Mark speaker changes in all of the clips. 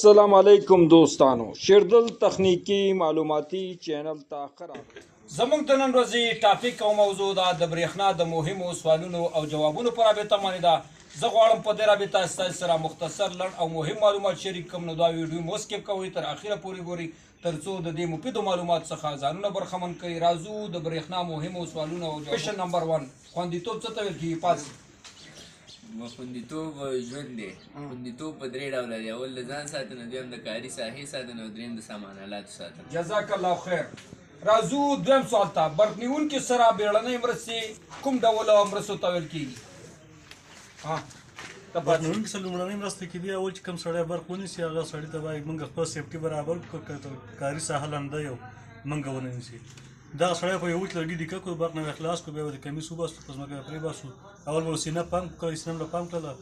Speaker 1: السلام علیکم دوستانو، شیردل تخنیکی معلوماتي چینل ته ښه راغلاست. زموږ د نن ورځې ټاپک او موضوع ده د برېښنا د مهمو سوالونو او جوابونو په رابطه باندې ده. زه غواړم په دې رابطه ستاسو سره مختصر لنډ او مهم معلومات شریک کړم، نو دا ویډیو مو سکیپ کوئ تر اخره پورې ګورئ ترڅو د دې مفیدو معلومات څخه ځانونه برخمن کړئ. راځو د برېښنا مهمو سوالونو او جوابونو. کوېشن نمبر 1، خوندیتوب څه ته ویل کېږي؟ پاس
Speaker 2: خوندیتوب ژوند دی. خوندیتوب په درې ډوله دی. اول د ځان ساتنه، دویم د کاري ساحې ساتنه او دریم د سامان آلاتو ساتنه.
Speaker 1: جزاک الله خیر. راځو دویم سوال ته. برق نیونکي سره بیړنۍ مرستې کوم ډول مرستو ته ویل کېږي؟
Speaker 3: برق نیونکي سره لومړنۍ مرسته کېدي اول چې کوم سړی برق ونیسي هغه سړي ته باید موږ خپل سیفټي برابر کړو، کاري ساحه لنډه یو موږ ونه نیسي. دغه سړی په یو وچ لرګي ډیکه کړو، برق نه خلاص کړو، بیا به د کمیس وباسو، په ځمکه به پرېباسو. اول به سینه پمپ کړو، سینه به پمپ کړله،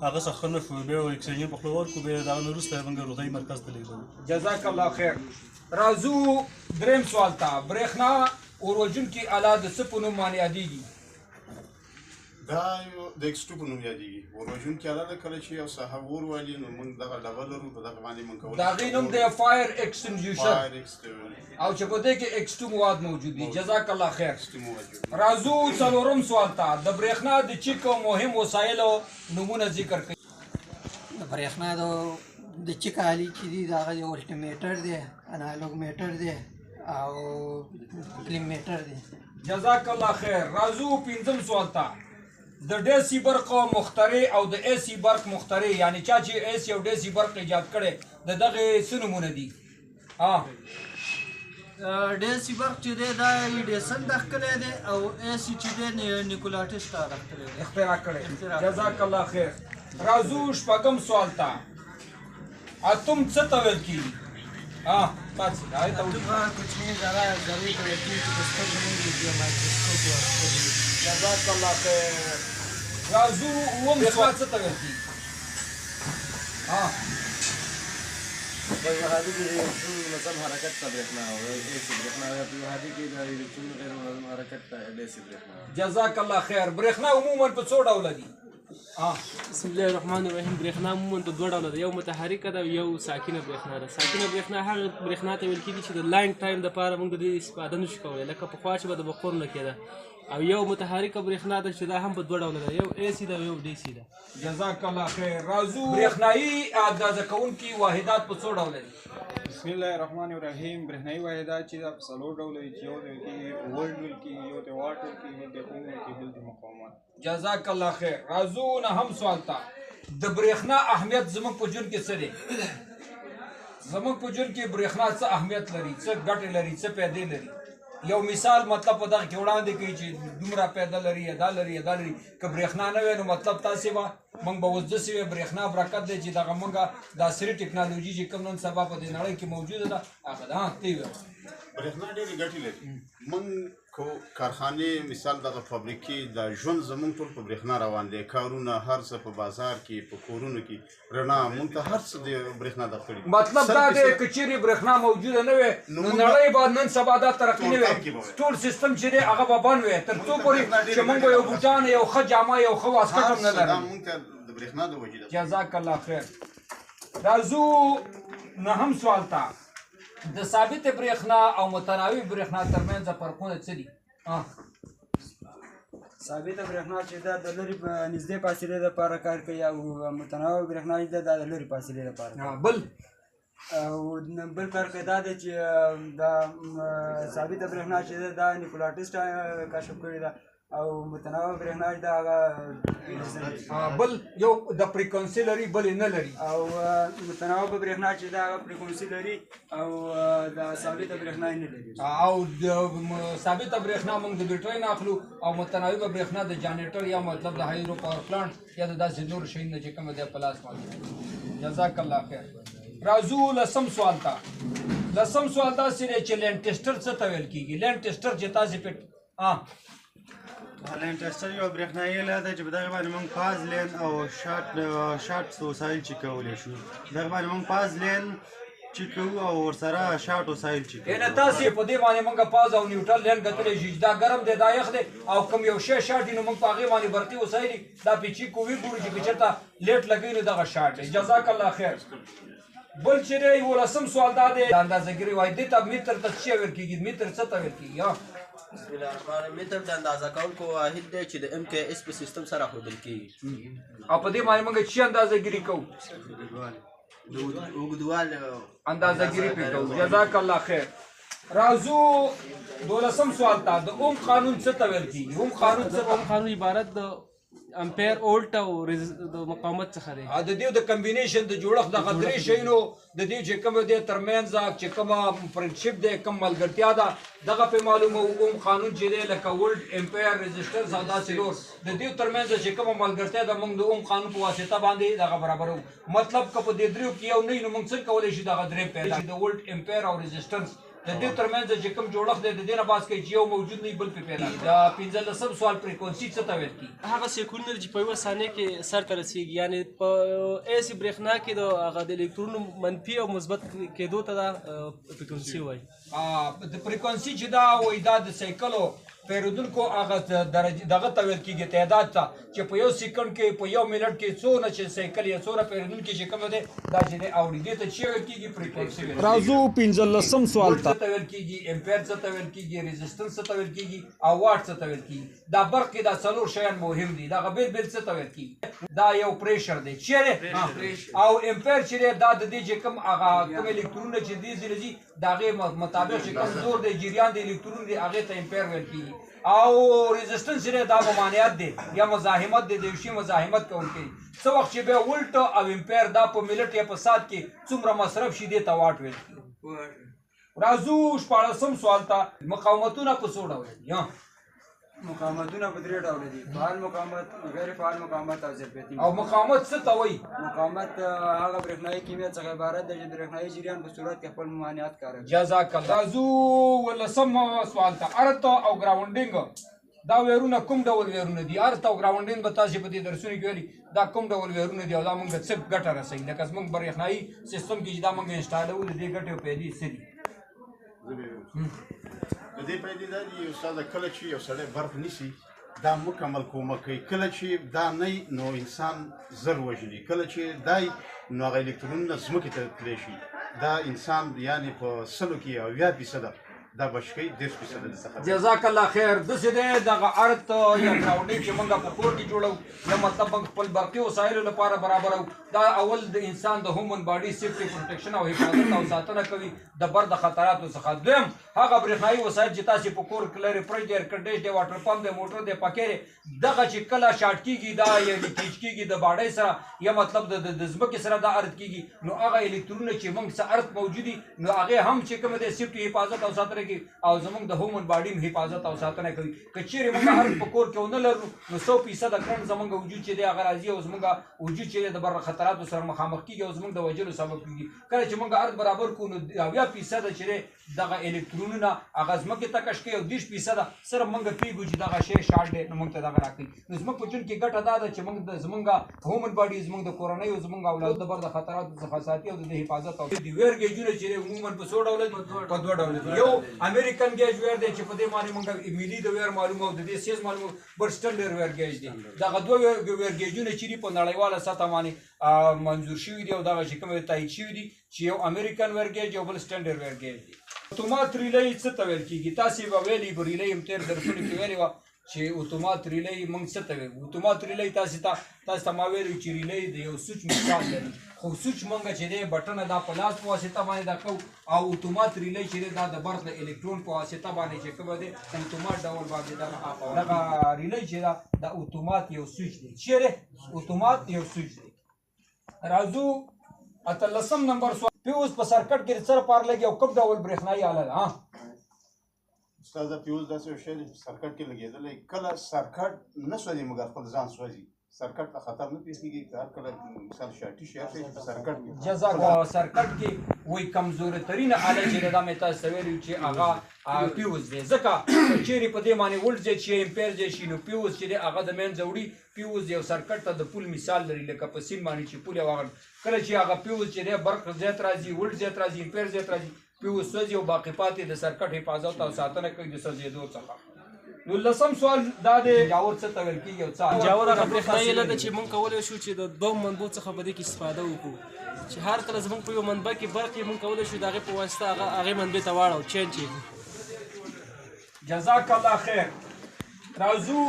Speaker 3: هغه څه ښه نه شو، بیا به اکسیجن په خوله ورکړو، بیا د هغه نه وروسته موږ روغتیايي مرکز ته لېږدوو.
Speaker 1: جزاک الله خیر. راځو دریم سوال ته. برېښنا اوروجونکي آله د څه په نوم باندې یادېږي؟
Speaker 4: دا یو د ایکسټو په نوم یادېږي. اوروجونکي آله ده. کله چې یو ساحه اور والي نو موږ دغه ډبه لرو، په دغه باندې موږ کولی
Speaker 1: د هغې نوم دی فایر ایکسټنګیوشن، او چې په دې کې ایکسټو مواد موجود دي. جزاک الله خیر. راځو څلورم سوال ته. د برېښنا د چیک او مهم وسایلو نومونه ذکر کړئ.
Speaker 5: د برېښنا د چیک آلې چې دي د هغه یو الټیمیټر دی، انالوګ میټر دی او کلیم میټر دی.
Speaker 1: جزاک الله خیر. راځو پنځم سوال ته. د ډیسی برق مخترع او د ایسی برق مخترع، یعنی چا چې ایسی او ډیسی برق ایجاد کړی، د دغه څه نومونه دي؟
Speaker 5: ډیسی برق چې دی دا ایډیسن راښکلی دی، او ایسی چې دی نیکولا ټسلا راښکلی دی،
Speaker 1: اختراع کړی. جزاک الله خیر. راځو شپږم سوال ته. اتم څه ته ویل کېږي؟
Speaker 5: کوچنۍ ذرې ته ویل کېږي چې په سترګو نه لیدي، مایکروسکوپ ورته.
Speaker 1: جزاک الله خیر. راځو اووم سوال څه ته ویل کېږي؟
Speaker 6: په وحادي کې د الکترون منظم حرکت ته برېښنا او ډیسي برېښنا، په وحادي کې د الکترون غیر منظم حرکت ته ډیسي برېښنا.
Speaker 1: جزاک الله خیر. برېښنا عموما په څو ډوله دي؟
Speaker 7: بسم الله الرحمن الرحیم. برېښنا عموما په دوه ډوله ده، یو متحرکه ده او یو ساکنه برېښنا ده. ساکنه برېښنا هغه برېښنا ته ویل کېږي چې د لانګ ټایم دپاره موږ د دې استفاده نشو کولی، لکه پخوا چې به د بخور نه کېده. او یو متحرکه برېښنا ده چې دا هم په دوه ډوله ده، یو ایسي ده او یو ډیسي ده.
Speaker 1: جزاک الله خیر. راځو برېښنایي اندازه کوونکي واحدات په څو ډوله دي؟
Speaker 8: بسم الله الرحمن الرحیم. برېښنایي واحدات چې دا په څلور ډوله دي، چې یو ته ولټ ویل کېږي، یو ته واټ ویل کېږي، بل ته اوم ویل کېږي، بل ته مقاومت.
Speaker 1: جزاک الله خیر. راځو نهم سوال ته. د برېښنا اهمیت زموږ په ژوند کې څه دی؟ زموږ په ژوند کې برېښنا څه اهمیت لري، څه ګټې لري، څه پیدې لري؟ یو مثال مطلب په دغه کې وړاندې کوي چې دومره پیدا لري یا دا لري یا دا لري. که برېښنا نه وي نو مطلب تاسې به موږ به اوس داسې وي. برېښنا برکت دی چې دغه موږ د عصري ټکنالوژي چې کوم نن سبا په دې نړۍ کې موجوده ده هغه ده. ته یې
Speaker 4: برېښنا ډېرې ګټې لري. موږ کارخانې مثال دغه فابریکې د ژوند زموږ ټول په برېښنا روان دی. کارونه هر څه په بازار کې، په کورونو کې رڼا موږ ته هر څه د برېښنا د کړي.
Speaker 1: مطلب دا دی که چیرې برېښنا موجوده نه وي نو نړۍ به نن سبا دا ترقي نه وي، ټول سیستم چې دی هغه به بند وي، تر څو پورې چې موږ به یو بوټان، یو ښه جامه، یو ښه واسکټ هم نه لرو.
Speaker 4: موږ ته د برېښنا د وجې ده.
Speaker 1: جزاک الله خیر. راځو نهم سوال ته. د ثابت برېښنا او متناوي برېښنا ترمنځ فرقونه څه دي؟
Speaker 8: ثابته برېښنا چې دا د لرې نږدې فاصلې لپاره کار کوي، او متناوع برېښنا چې دا د لرې فاصلې لپاره. او بل فرق دا دی چې دا ثابته برېښنا چې ده دا نیکولا ټسلا کشف کړې ده، او متناوع برېښنا چې ده هغه
Speaker 1: بل یو د فریکونسي لري بل یې نه لري.
Speaker 8: او متناوع برېښنا چې ده هغه فریکونسي لري او د ثابته برېښنا یې نه لري.
Speaker 1: او د ثابته برېښنا موږ د بیټرۍ نه اخلو، او متناوع برېښنا د جانریټر یا مطلب د هایدرو پاور پلانټ یا د داسې نور شیانو چې کوم دی په لاس باندې. جزاک الله خیر. راځو لسم سوال ته. لسم سوال داسې دی چې لینډ ټیسټر څه ته ویل کېږي؟ لینډ ټیسټر چې تاسې
Speaker 3: لینډ ټیسټر یو برېښنایي آله ده چې په دغه باندې موږ پاز لین او شارټ وسایل چیک کولی شو. دغه باندې موږ پاز لین چیک کوو او ورسره شارټ وسایل چیک کوو.
Speaker 1: یعنې تاسې په دې باندې موږ پاز او نیوټرل لین کتلی شي چې دا ګرم دی، دا یخ دی، او کوم یو شی شارټ وي نو موږ په هغې باندې برقي وسایل دا پې چیک کوو، وګورو چې که چېرته لیټ لګوي نو دغه شارټ دی. جزاک الله خیر. بل چې دی 11 سوال دا دی د اندازهګیري وایي دې ته متر ته څه ویل کېږي متر څه ته ویل کېږي
Speaker 6: بسم الله الرحمن الرحیم متر د اندازه کوونکو واحد دی چې د MKS په سیستم سره ښودل کېږي
Speaker 1: او په دې باندې موږ څه اندازهګیري کوو
Speaker 6: د اوږدوالي
Speaker 1: اندازهګیري پې کوو جزاک الله خیر راځو 12 سوال ته د اوم قانون څه ته ویل کېږي اوم قانون څه
Speaker 7: اوم قانون عبارت د امپیر اولټ او د مقاومت څخه دی
Speaker 1: د دې د کمبینیشن د جوړښت دغه درې شیانو د دې چې کوم دی ترمنځ چې کومه فرندشپ دی کوم ملګرتیا ده دغه په معلومه اوم قانون چې دی لکه ولټ امپیر ريزسټنس او دا څلور د دې ترمنځ چې کومه ملګرتیا ده موږ د اوم قانون په واسطه باندې دغه برابرو مطلب که په دې دریو کې یو نه نو موږ څنګه کولی شو دغه درې پیدا د ولټ امپیر او ريزسټنس د دې ترمنځ چې کوم جوړښت دی د دې نه باز کوي چې یو موجود نه بل په پیدا د 15 سوال فریکونسي څه ته ویل کېږي
Speaker 7: هغه سیکونډ چې په یوه ثانیه کې سر ته رسیږي یعنې په ایسي برېښنا کې د هغه د الکترونو منفي او مثبت کېدو ته دا فریکونسي وایي
Speaker 1: د فریکونسي چې دا وایي دا د سایکلو پیرودونکو هغه درجه دغه ته ویل کېږي تعداد ته چې په یو سکند کې په یو منټ کې څونه چې سایکل یا څونه پیرودونکي چې کوم دی دا چې دی اوري دې ته چې ویل کېږي فریکونسي ویل
Speaker 9: راځو 15 سوال ته
Speaker 1: څه ته ویل کېږي امپیر څه ته ویل کېږي ريزسټنس څه ته ویل کېږي او واټ څه ته ویل کېږي دا برق کې دا څلور شیان مهم دي دا بیل بیل څه ته ویل کېږي دا یو پریشر دی چیرې او امپیر چې دا د دې چې کوم هغه کوم الکترونونه چې دې ځي دا غي مطابق چې کوم زور دی جریان د الکترون دی هغه ته امپیر ویل کېږي او ريزسټنس چې دا ممانعت دی یا مزاحمت دی د شی مزاحمت کوونکی څو وخت چې به ولټ او امپیر دا په منټ یا په ساعت کې څومره مصرف شي دی ته واټ ویل کېږي راځو 14 سوال ته مقاومتونه په څو ډول دي
Speaker 8: مقاومتونه په درې ډول دي فعال مقاومت غیر فعال مقاومت او ظرفیتي
Speaker 1: او مقاومت څه ته وایي
Speaker 8: مقاومت هغه برېښنايي کیمیا څخه عبارت دی چې برېښنايي جریان په صورت کې خپل ممانعت کاروي
Speaker 1: جزاک الله راځو 15 سوال ته ارت او ګراوندینګ دا ویرونه کوم ډول ویرونه دي ارت او ګراوندینګ به تاسو په دې درسونه کې ویلي دا کوم ډول ویرونه دي او دا موږ څه ګټه رسوي لکه موږ برېښنايي سیستم کې دا موږ انسټالو د دې ګټې په دې سړي
Speaker 4: د دې پیدا دی استاد کله چې یو سړی برق نیسی دا مکمل کومه کوي کله چې دا نه نو انسان زر وژني کله چې دای نو هغه الکترونونه ځمکې ته تللی شي دا انسان یعنی په سلو کې 80% دا بشکې 10% څخه
Speaker 1: جزاک الله خیر د څه دی دغه ارت یا کراوډینګ چې موږ په کور کې جوړو یا مطلب خپل برقي وسایلو لپاره برابرو دا اول د انسان د هومن باډي سیفټي پروټیکشن او حفاظت او ساتنه کوي د بر د خطراتو څخه دویم هغه برېښنايي وسایل چې تاسو په کور کې لري فرج دی ایر کنډیشن دی واټر پمپ دی موټر دی پکې دغه چې کله شارټ کیږي دا یا لیکیج کیږي د باډي سره یا مطلب د ځمکې سره دا ارت کیږي نو هغه الکترونونه چې موږ سره ارت موجودي نو هغه هم چې کوم د سیفټي حفاظت او ساتنه او زموږ د هومن باډي حفاظت او ساتنه کوي که چیرې موږ هر په کور کې ونه لرو نو 100% کرنټ زموږ وجود چې دی هغه راځي او زموږ وجود چې د بر خطراتو سره مخامخ کیږي او زموږ د وجلو سبب کیږي کله چې موږ ارت برابر کو نو 80% چې دغه الکترونونه هغه زموږ ته کش کوي او 20% سره موږ پیګو چې دغه شی شارټ دی نو موږ ته دغه راکړي نو زموږ په چون کې ګټه دا ده چې موږ د زموږ هومن باډي زموږ د کورنۍ او زموږ اولاد د بر د خطراتو څخه ساتي او د حفاظت او د ویر گیجونه چې عموما په 100 ډول په 2 ډول یو امریکن گیج ویر دی چې په دې باندې موږ ملي د ویر معلومه او د دې سیز معلومه بر سټنډر ویر گیج دی دغه دوه ویر گیجونه چې په نړیواله سطح باندې منظور شوی دی او دغه چې کوم تایید شوی دی چې یو امریکن ویر گیج او بل سټنډر ویر گیج دی اتومات ریلی څه ته ویل کېږي تاسو به ویلي ریلی هم تیر درسونه کې ویلي وه چې اتومات ریلی موږ څه ته ویل اتومات ریلی تاسو ته ما ویلي چې ریلی د یو سوچ مثال لري خو سوچ موږ چې دی بټنه دا په لاس په واسطه باندې دا کوو او اتومات ریلی چې دی دا د برق د الکترون په واسطه باندې چې کوم دی اتومات ډول باندې دغه ریلی چې دا اتومات یو سوچ دی چیرې اتومات یو سوچ دی راځو 13 نمبر سوال پیوز په سرکټ کې سره پار لګي او کوم ډول برېښنايي آله ده
Speaker 4: استاد پیوز داسې یو شی دی چې سرکټ کې لګېدلی کله سرکټ نه سوځي مګر خپل ځان سوځي سرکټ ته خطر نه پیښ کېږي هر کله مثال شارټي شي هر شی په سرکټ کې
Speaker 1: جزاک سرکټ کې وایي کمزوري ترینه آله چې دا مې تاسو ویلي چې هغه پیوز دی ځکه چیرې په دې باندې ولټ زیات شي امپیر زیات شي نو پیوز چې دی هغه د منځه وړي پیوز یو سرکټ ته د پول مثال لري لکه په سیم باندې چې پول یې واغړ کله چې هغه پیوز چې دی برق زیات راځي ولټ زیات راځي امپیر زیات راځي پیوز سوځي او باقي پاتې د سرکټ حفاظت او ساتنه کوي د سوځېدو څخه نو لسم سوال دا دی جاور څه ته ویل کېږي او څه
Speaker 7: جاور هغه برېښنایي اله ده چې موږ کولی شو چې د دوه منبعو څخه په دې کې استفاده وکړو چې هر کله زموږ په یو منبع کې برق یې موږ کولی شو د هغې په واسطه هغې منبع ته واړو چینج یې
Speaker 1: جزاک الله خیر راځو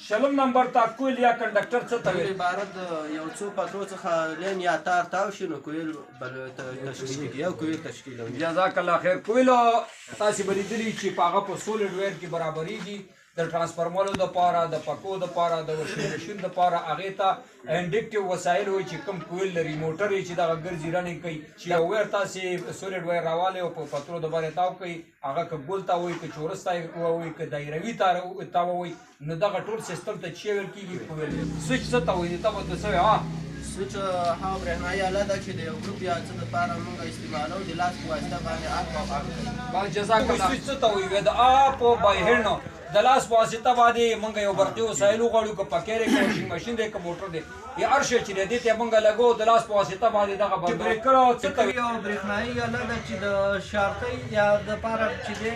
Speaker 1: شلم نمبر تا کویل یا کنډکټر څه ته ویل
Speaker 6: عبارت د یو څو پترو څخه لین یا تار تاو شي نو کویل بل تشکیل کیږي یو کویل تشکیلوي
Speaker 1: جزاک الله خیر کویل تاسو به لیدلی چې په هغه په سولډ ویر کې برابرېږي د ټرانسفارمرو دپاره د پکو دپاره د واشنګ مشین دپاره هغې ته انډکټیو وسایل وایي چې کوم کویل لري موټر یې چې دغه ګرځي رنګ کوي چې یو ویر تاسې سولډ ویر راوالی او په پترو دباندې تاو کوي هغه که ګول ته وایي که چورس ته وایي که دایروي ته وایي نو دغه ټول سیستم ته چې ویل کېږي کویل سویچ څه ته وایي ته به ته څه وایي
Speaker 6: سویچ هغه برېښنایي آله ده چې د یو ګروپ یا څه دپاره موږ استعمالوو د لاس په واسطه باندې آف او آن کوي
Speaker 1: جزاک الله سویچ څه ته وایي د آپ او بای هینډ د لاس په واسطه باندې موږ یو برقي وسایل وغواړو که پکې دی که واشنګ مشین دی که موټر دی یا هر شی چې دی ته موږ لګو د لاس په واسطه باندې دغه بریکر او څه کوي
Speaker 6: یو برېښنایي آله ده چې د شارټۍ یا دپاره چې دی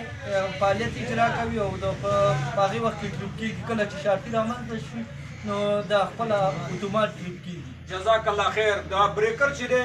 Speaker 6: فعالیت اجرا کوي او د په هغې وخت کې ټریپ کېږي کله چې شارټۍ رامنځته شي نو د خپله اتومات ټریپ کېږي
Speaker 1: جزاک الله خیر دا بریکر چې دی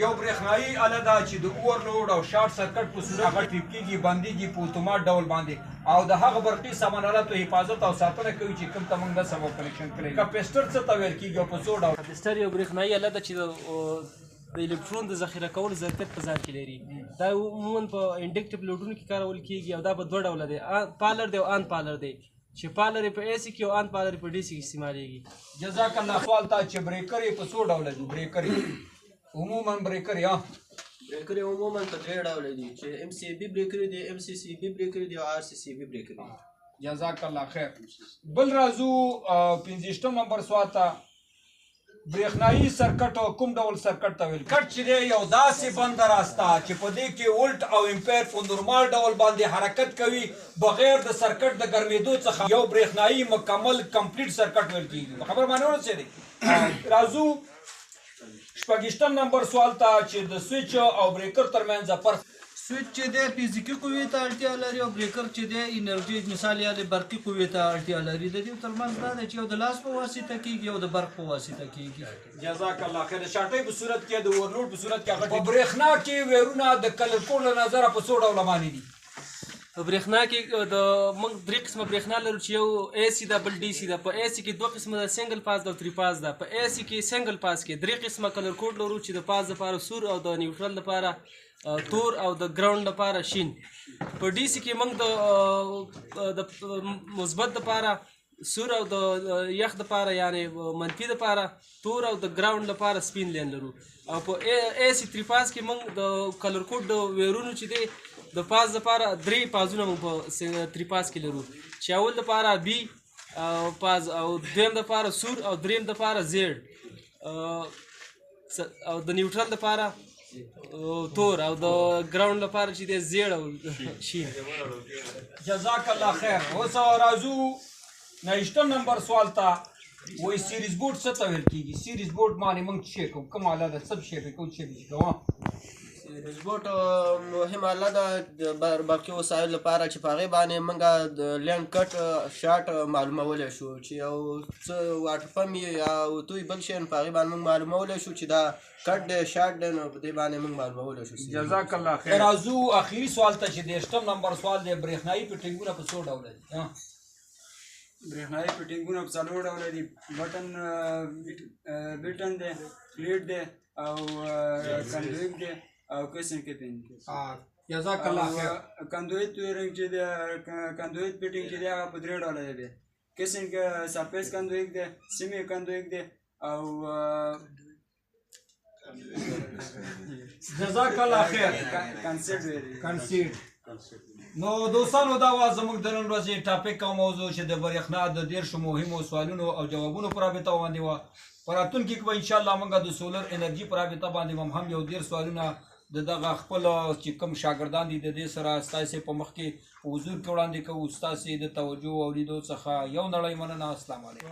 Speaker 1: یو برېښنایي آله ده چې د اوورلوډ او شارټ سرکټ په صورت هغه ټریپ کېږي بندېږي په اتومات ډول باندې او د هغه برقي سامان آلاتو حفاظت او ساتنه کوي چې کوم ته موږ د سبب کنیکشن کړی کپیسټر څه ته ویل کېږي او په څو ډول
Speaker 7: کپیسټر یو برېښنایي اله ده چې د الکترون د ذخیره کولو ظرفیت په ځان کې لري دا عموما په انډکټیو لوډونو کې کارول کېږي او دا په دوه ډوله دی پالر دی او آن پالر دی چې پالر یې په اے سی کې او آن پالر یې په ډي سی کې استعمالیږي
Speaker 1: جزاک الله سوال ته چې بریکر یې په څو ډوله دي بریکر عموما بریکر یا
Speaker 6: بریکر عموما په درې ډوله دي چې ام سی بي بریکر دي ام سی سی بي بریکر دي او آر سی سی بي بریکر دي
Speaker 1: جزاک الله خیر بل راځو 15 نمبر سوال ته برېښنایي سرکټ کوم ډول سرکټ ته ویل کټ چې دی یو داسې بند راسته چې په دې کې ولټ او امپیر په نورمال ډول باندې حرکت کوي بغیر د سرکټ د ګرمېدو څخه یو برېښنایي مکمل کمپلیټ سرکټ ویل کېږي خبر باندې ورسېدی راځو 15 نمبر سوال ته چې د سویچ او بریکر ترمنځ فرق
Speaker 10: سویچ چې دی فزیکي قوې ته اړتیا لري او بریکر چې دی انرژي مثال یې برقي قوې ته اړتیا لري د دې ترمنځ دا دی چې یو د لاس په واسطه کېږي او د برق په واسطه کېږي
Speaker 1: جزاک الله خیر د شارټۍ په صورت کې د اورلوډ په صورت کې هغه په برېښنا کې ویرونه د کلر کوډ له نظره په څو ډوله باندې دي
Speaker 7: په برېښنا کې د موږ درې قسمه برېښنا لرو چې یو اے سی ده بل ډي سی ده په اے سی کې دوه قسمه ده سنګل پاس ده او تھری پاس ده په اے سی کې سنګل پاس کې درې قسمه کلر کوډ لرو چې د پاس لپاره سور او د نیوټرل لپاره تور او د ګراوند لپاره شین په ډي سی کې موږ د مثبت لپاره سور او د یخ لپاره یعنی منفي لپاره تور او د ګراوند لپاره سپین لین لرو او په اے سی تھری پاس کې موږ د کلر کوډ د ویرونو چې دی د پاس لپاره درې پازونه موږ په تھری پاس کې لرو چې اول لپاره بي پاز او دویم لپاره سور او دریم لپاره زیډ او د نیوټرل لپاره تور او د ګراوند لپاره چې دی زیډ او شین
Speaker 1: جزاک الله خیر اوس راځو 19 نمبر سوال ته وایي سیریز بورډ څه ته ویل کېږي سیریز بورډ باندې موږ څه کوو کوم آله ده څه شی کوو څه کوو
Speaker 6: سیریز بورډ مهمه آله ده د برقي وسایلو لپاره چې په هغې باندې موږ د لینډ کټ شارټ معلومولی شو چې یو څه واټر پمپ یا توی بل شی په هغې باندې موږ معلومولی شو چې دا کټ دی شارټ دی نو په دې باندې موږ معلومولی شو
Speaker 1: جزاک الله خیر راځو اخري سوال ته چې 18 نمبر سوال دی برېښنایي فټینګونه په څو ډوله دي
Speaker 8: برېښنایي فټینګونه په څلور ډوله دي بټن دی پلیټ دی او کنډویټ دی او کیسن کیپینګ
Speaker 1: جزاک الله خیر
Speaker 8: کنډویټ ویرنګ چې دی کنډویټ فټینګ چې دی هغه په درې ډوله دی کیسن سرفیس کنډویټ دی سیمی کنډویټ دی او
Speaker 1: جزاک الله خیر
Speaker 8: کنسیډ
Speaker 1: نو دوستانو دا وه زموږ د نن ورځې ټاپک او موضوع چې د برېښنا د 13 مهمو سوالونو او جوابونو په رابطه باندې وه په راتلونکي کې به انشاءالله موږ د سولر انرژي په رابطه باندې هم یو 13 سوالونه د دغه خپل چې کوم شاګردان دي د دې سره ستاسې په مخ کې په حضور کې وړاندې کوو ستاسې د توجه او لیدو څخه یو نړۍ مننه السلام علیکم